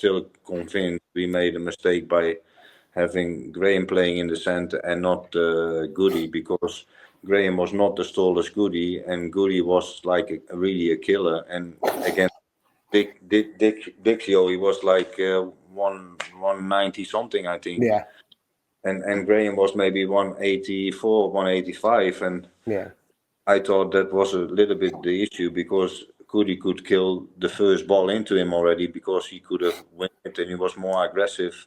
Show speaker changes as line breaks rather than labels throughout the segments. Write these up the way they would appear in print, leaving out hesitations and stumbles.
still convinced we made a mistake by having Graham playing in the center and not Goody, because Graham was not as tall as Goody, and Goody was like really a killer. And against Dixio, he was like 190 something, I think.
Yeah.
And Graham was maybe 184, 185, and I thought that was a little bit the issue, because Goody could kill the first ball into him already, because he could have won it and he was more aggressive.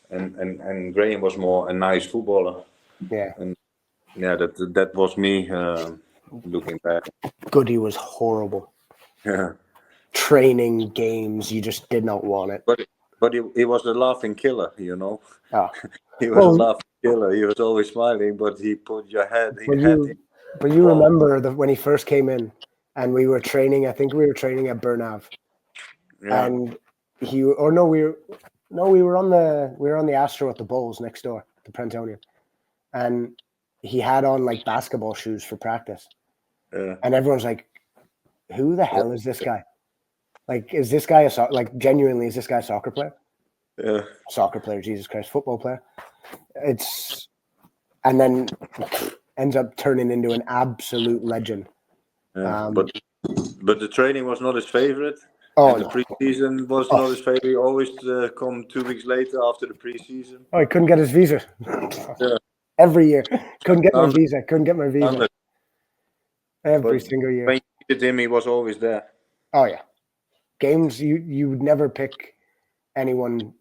And Graham was more a nice footballer.
Yeah.
And that was me looking back.
Goody was horrible.
Yeah.
Training games, you just did not want it.
But he was a laughing killer, you know.
Oh.
He was a laughing killer. He was always smiling, but he put your head.
But you remember when he first came in, and we were training. I think we were training at Burnav, and we were on the Astro at the Bowls next door, the Prentonian, and he had on like basketball shoes for practice, and everyone's like, "Who the hell is this guy? Like, is this guy genuinely is this guy a soccer player?
Yeah,
soccer player, Jesus Christ, football player." And then ends up turning into an absolute legend.
Yeah, but the training was not his favorite.
Oh,
and the preseason was not his favorite. He always come 2 weeks later after the preseason.
Oh, he couldn't get his visa. Every year. Couldn't get my visa. Every single year.
When you needed him, he was always there.
Oh, yeah. Games, you would never pick anyone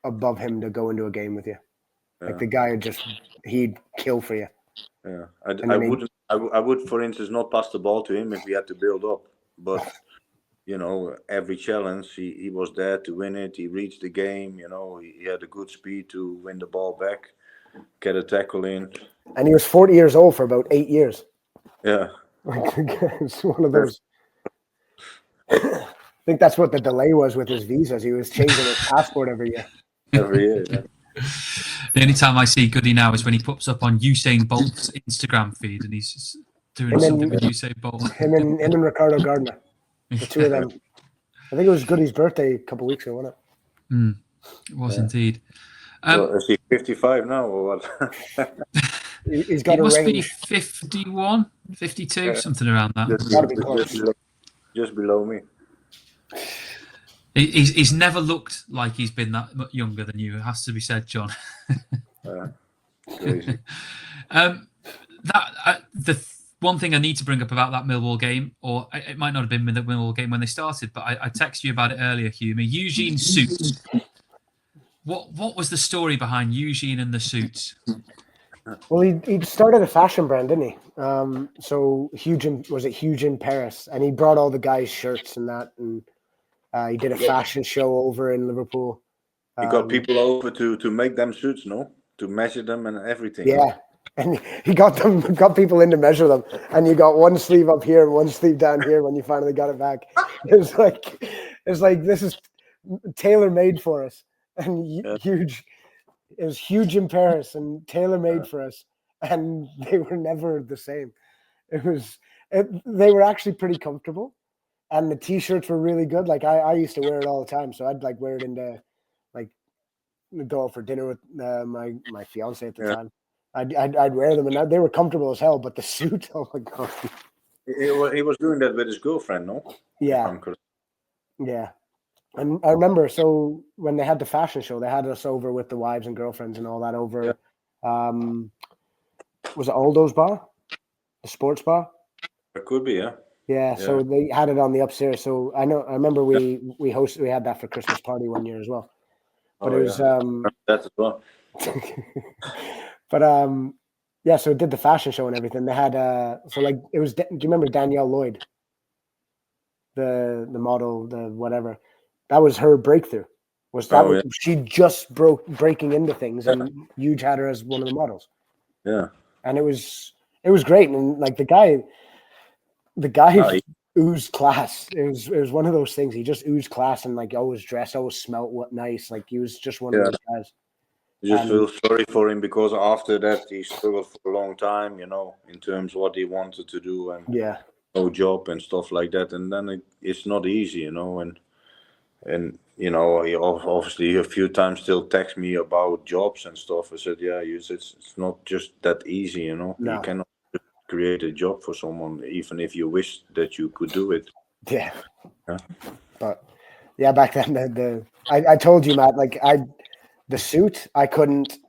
above him to go into a game with you. Like the guy he'd kill for you.
Yeah, I would, for instance, not pass the ball to him if we had to build up. But, you know, every challenge, he was there to win it. He reached the game, you know. He had a good speed to win the ball back, get a tackle in.
And he was 40 years old for about 8 years.
Yeah.
It's one of those. I think that's what the delay was with his visas. He was changing his passport every year.
Every year, yeah.
The only time I see Goody now is when he pops up on Usain Bolt's Instagram feed and he's doing something with Usain Bolt.
Him and Ricardo Gardner, the two of them. I think it was Goody's birthday a couple of weeks ago, wasn't
it? It was indeed.
Is he 55 now or what?
He's got
he must
range.
be 51, 52, something around that.
Just below me.
He's never looked like he's been that much younger than you. It has to be said, John.
Crazy.
The one thing I need to bring up about that Millwall game, or it might not have been the Millwall game when they started, but I texted you about it earlier, Hume. Eugene's suits. What was the story behind Eugene and the suits?
Well, he started a fashion brand, didn't he? So huge in Paris, and he brought all the guys' shirts and that, and he did a fashion show over in Liverpool.
He got people over to make them suits, no? To measure them and everything.
Yeah, and he got people in to measure them, and you got one sleeve up here and one sleeve down here when you finally got it back. It's like this is tailor-made for us, and huge. It was huge in Paris and tailor-made for us, and they were never the same. They were actually pretty comfortable, and the T-shirts were really good. Like I used to wear it all the time, so I'd like wear it into like go out for dinner with my fiance at the time. I'd wear them, and they were comfortable as hell. But the suit, oh my god!
He was doing that with his girlfriend, no?
Yeah, yeah. And I remember, so when they had the fashion show, they had us over with the wives and girlfriends and all that over. Yeah. Was it Aldo's bar, the sports bar?
It could be, yeah.
Yeah. So they had it on the upstairs. So I remember we had that for Christmas party one year as well. But it was
that as well.
But yeah. So it did the fashion show and everything. They had so like it was. Do you remember Danielle Lloyd? The model, the whatever. That was her breakthrough. She just breaking into things, and Huge had her as one of the models.
Yeah,
and it was great, and like the guy oozed class. It was one of those things. He just oozed class, and like always dressed, always smelt nice. Like he was just one of those guys.
You just feel sorry for him because after that he struggled for a long time, you know, in terms of what he wanted to do and no job and stuff like that, and then it's not easy, you know, and you know, he obviously a few times still text me about jobs and stuff. I said, yeah, it's not just that easy, you know.
No.
You cannot create a job for someone, even if you wish that you could do it.
Yeah.
Yeah.
But yeah, back then I told you, Matt, like the suit, I couldn't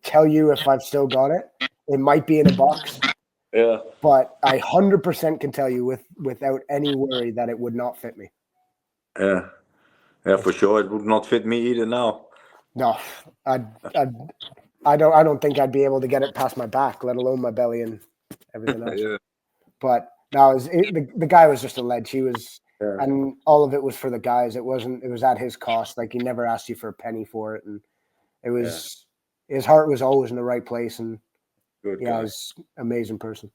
tell you if I've still got it. It might be in a box.
Yeah.
But I 100% can tell you without any worry that it would not fit me.
Yeah. Yeah, for sure. It would not fit me either now.
No, I don't think I'd be able to get it past my back, let alone my belly and everything else.
Yeah.
But no, the guy was just a ledge. He was,
Yeah.
and all of it was for the guys. It was at his cost. Like, he never asked you for a penny for it, and it was his heart was always in the right place. And
Good
yeah,
guy.
he's an amazing person.